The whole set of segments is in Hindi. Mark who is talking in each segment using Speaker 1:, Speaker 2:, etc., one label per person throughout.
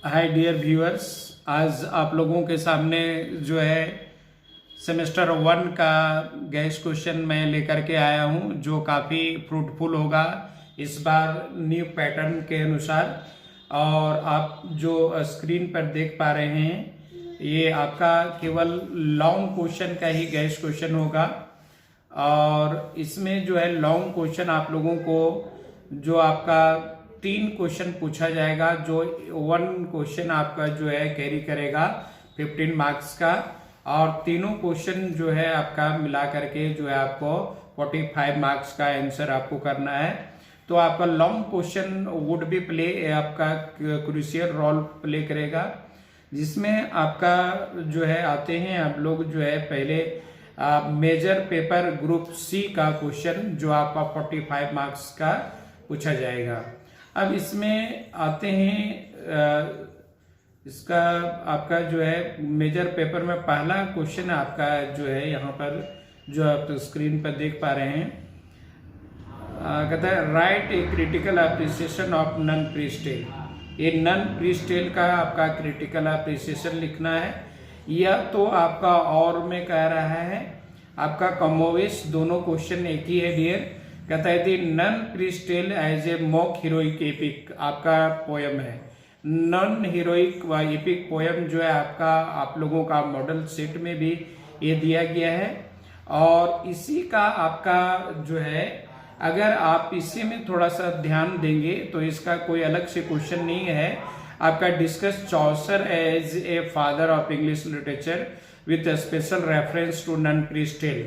Speaker 1: हाय डियर व्यूअर्स, आज आप लोगों के सामने जो है सेमेस्टर 1 का गैस क्वेश्चन मैं लेकर के आया हूं, जो काफ़ी फ्रूटफुल होगा इस बार न्यू पैटर्न के अनुसार। और आप जो स्क्रीन पर देख पा रहे हैं, ये आपका केवल लॉन्ग क्वेश्चन का ही गैस क्वेश्चन होगा। और इसमें जो है लॉन्ग क्वेश्चन आप लोगों को जो आपका 3 क्वेश्चन पूछा जाएगा, जो 1 क्वेश्चन आपका जो है कैरी करेगा 15 मार्क्स का, और तीनों क्वेश्चन जो है आपका मिला करके जो है आपको 45 मार्क्स का आंसर आपको करना है। तो आपका long question would be play आपका क्रूशियल रोल प्ले करेगा, जिसमें आपका जो है आते हैं आप लोग जो है पहले मेजर पेपर ग्रुप सी का क्वेश्चन, जो आपका 45 मार्क्स का पूछा जाएगा। अब इसमें आते हैं इसका आपका जो है मेजर पेपर में पहला क्वेश्चन आपका जो है यहाँ पर जो आप स्क्रीन पर देख पा रहे हैं, कहता है write a critical appreciation of nun priest tale. ये नन प्रीस्टेल का आपका क्रिटिकल अप्रिसिएशन लिखना है। यह तो आपका और में कह रहा है, आपका कमोवेश दोनों क्वेश्चन एक ही है डियर। कहता है the nun priest tale as a mock heroic epic आपका पोयम है। नॉन हीरोइक व एपिक पोयम जो है आपका आप लोगों का मॉडल सेट में भी ये दिया गया है। और इसी का आपका जो है अगर आप इसी में थोड़ा सा ध्यान देंगे तो इसका कोई अलग से क्वेश्चन नहीं है। आपका discuss Chaucer as a father of English literature with special reference to nun priest tale.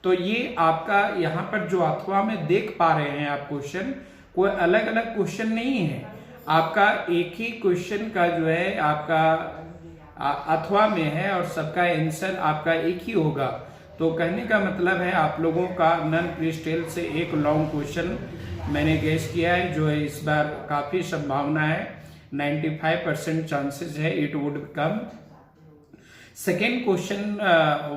Speaker 1: तो ये आपका यहाँ पर जो अथवा में देख पा रहे हैं आप क्वेश्चन, कोई अलग अलग क्वेश्चन नहीं है, आपका एक ही क्वेश्चन का जो है आपका अथवा में है और सबका आंसर आपका एक ही होगा। तो कहने का मतलब है आप लोगों का नन प्रीस्टेल से एक लॉन्ग क्वेश्चन मैंने गेस किया है, जो है इस बार काफी संभावना है, 95% चांसेस है it would come. Second question,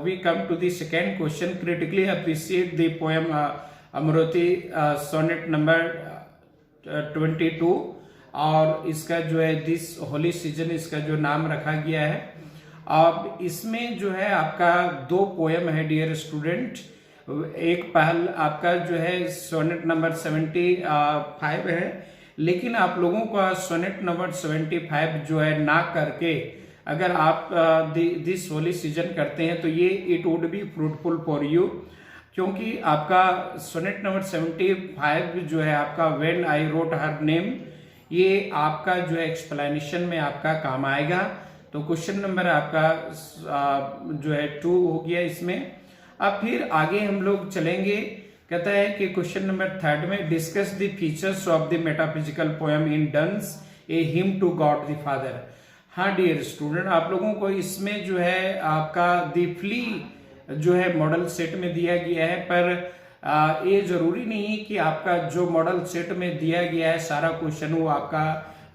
Speaker 1: we come to the second question. Critically appreciate the poem Amoretti sonnet number 22, और इसका जो है दिस होली सीजन इसका जो नाम रखा गया है। अब इसमें जो है आपका 2 पोयम है डियर स्टूडेंट। एक पहल आपका जो है सोनेट नंबर 75 है, लेकिन आप लोगों का सोनेट नंबर 75 जो है ना करके अगर आप दिस होली सीजन करते हैं तो ये it would be fruitful for you, क्योंकि आपका सोनेट नंबर 75 जो है आपका when I wrote her name, ये आपका जो है एक्सप्लेनेशन में आपका काम आएगा। तो क्वेश्चन नंबर आपका जो है 2 हो गया इसमें। अब फिर आगे हम लोग चलेंगे। कहता है कि क्वेश्चन नंबर 3 में discuss the features of the metaphysical poem in Donne's a hymn to God the father. हाँ डियर स्टूडेंट, आप लोगों को इसमें जो है आपका दी फ्ली जो है मॉडल सेट में दिया गया है, पर ये जरूरी नहीं है कि आपका जो मॉडल सेट में दिया गया है सारा क्वेश्चन वो आपका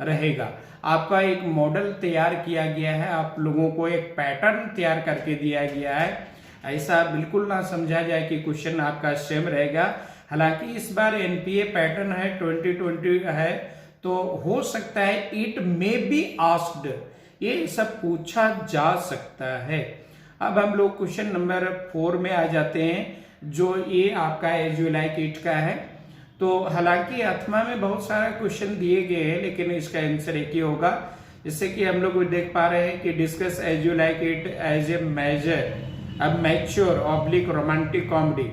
Speaker 1: रहेगा। आपका एक मॉडल तैयार किया गया है, आप लोगों को एक पैटर्न तैयार करके दिया गया है। ऐसा बिल्कुल ना समझा जाए कि क्वेश्चन आपका सेम रहेगा। हालांकि इस बार एनपीए पैटर्न है, 2020 है, तो हो सकता है इट मे बी आस्क्ड, ये सब पूछा जा सकता है। अब हम लोग क्वेश्चन नंबर 4 में आ जाते हैं, जो ये आपका एज यू लाइक इट का है। तो हालांकि अथमा में बहुत सारे क्वेश्चन दिए गए हैं, लेकिन इसका आंसर एक ही होगा। जैसे कि हम लोग देख पा रहे हैं कि discuss as you like it as a major अब मैच्योर ऑब्लिक रोमांटिक कॉमेडी,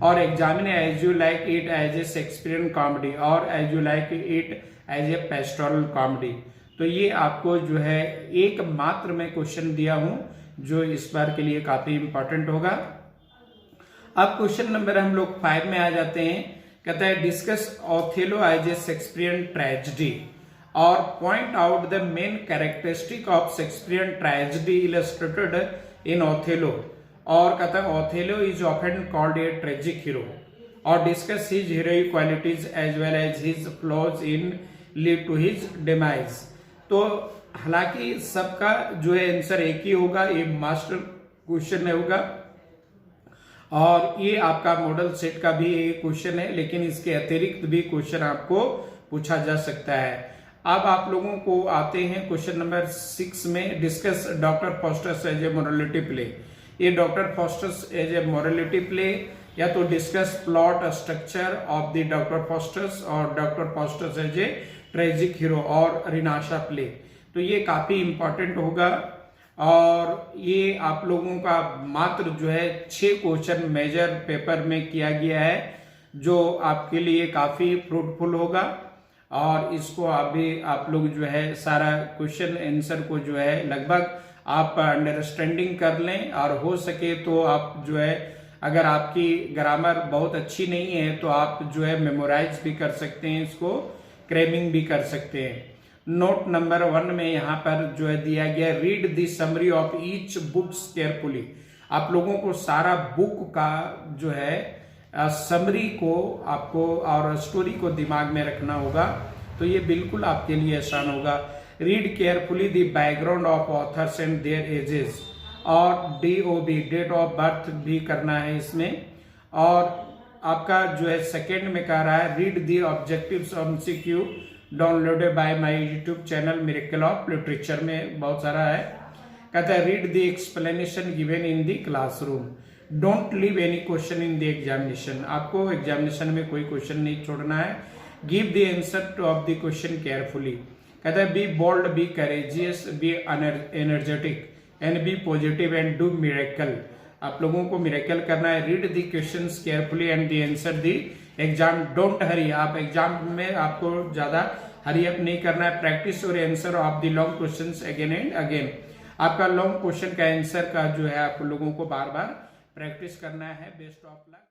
Speaker 1: और examine as you like it as a Shakespearean comedy, और as you like it as a pastoral comedy. तो ये आपको जो है एक मात्र में क्वेश्चन दिया हूं, जो इस बार के लिए काफी इंपॉर्टेंट होगा। अब क्वेश्चन नंबर हम लोग 5 में आ जाते हैं। कहता है discuss Othello as a Shakespearean tragedy, और point out the main characteristic of Shakespearean tragedy illustrated in Othello. और कहता है Othello is often called a tragic hero, और discuss his heroic qualities as well as his flaws in lead to his demise. तो हालांकि सबका जो है आंसर एक ही होगा, ये मास्टर क्वेश्चन होगा, और ये आपका मॉडल सेट का भी एक क्वेश्चन है, लेकिन इसके अतिरिक्त भी क्वेश्चन आपको पूछा जा सकता है। अब आप लोगों को आते हैं क्वेश्चन नंबर 6 में, discuss Doctor Faustus as a morality play. ये Doctor Faustus as a morality play या तो discuss plot structure of the Doctor Faustus और Doctor Faustus as a tragic hero और रिनाशा प्ले। तो ये काफी इंपॉर्टेंट होगा और ये आप लोगों का मात्र जो है 6 क्वेश्चन मेजर पेपर में किया गया है, जो आपके लिए काफी फ्रूटफुल होगा। और इसको अभी आप लोग जो है सारा क्वेश्चन आंसर को जो है लगभग आप अंडरस्टैंडिंग कर लें, और हो सके तो आप जो है अगर आपकी ग्रामर बहुत अच्छी नहीं है तो आप जो है मेमोराइज भी कर सकते हैं, इसको क्रेमिंग भी कर सकते हैं। नोट नंबर 1 में यहाँ पर जो है दिया गया, read the summary of each books carefully. आप लोगों को सारा बुक का जो है समरी को आपको और स्टोरी को दिमाग में रखना होगा, तो ये बिल्कुल आपके लिए आसान होगा। Read carefully the background of authors and there edges, और DOB डेट ऑफ बर्थ भी करना है इसमें। और आपका जो है सेकेंड में कह रहा है, read the objectives on MCQ downloaded by my YouTube channel miracle of literature में बहुत सारा है। कहता है read the explanation given in the classroom, don't leave any question in the examination. आपको एग्जामिनेशन में कोई क्वेश्चन नहीं छोड़ना है। Give the answer two of the question carefully. कहता है be bold, be courageous, be energetic and be positive and do miracle. आप लोगों को मिरेकल करना है। Read the questions carefully and the answer the exam, don't हरी। आप एग्जाम में आपको ज्यादा हरी अप नहीं करना है। प्रैक्टिस और answer of the long questions again and again. आपका लॉन्ग क्वेश्चन का आंसर का जो है आप लोगों को बार बार प्रैक्टिस करना है। Best of luck.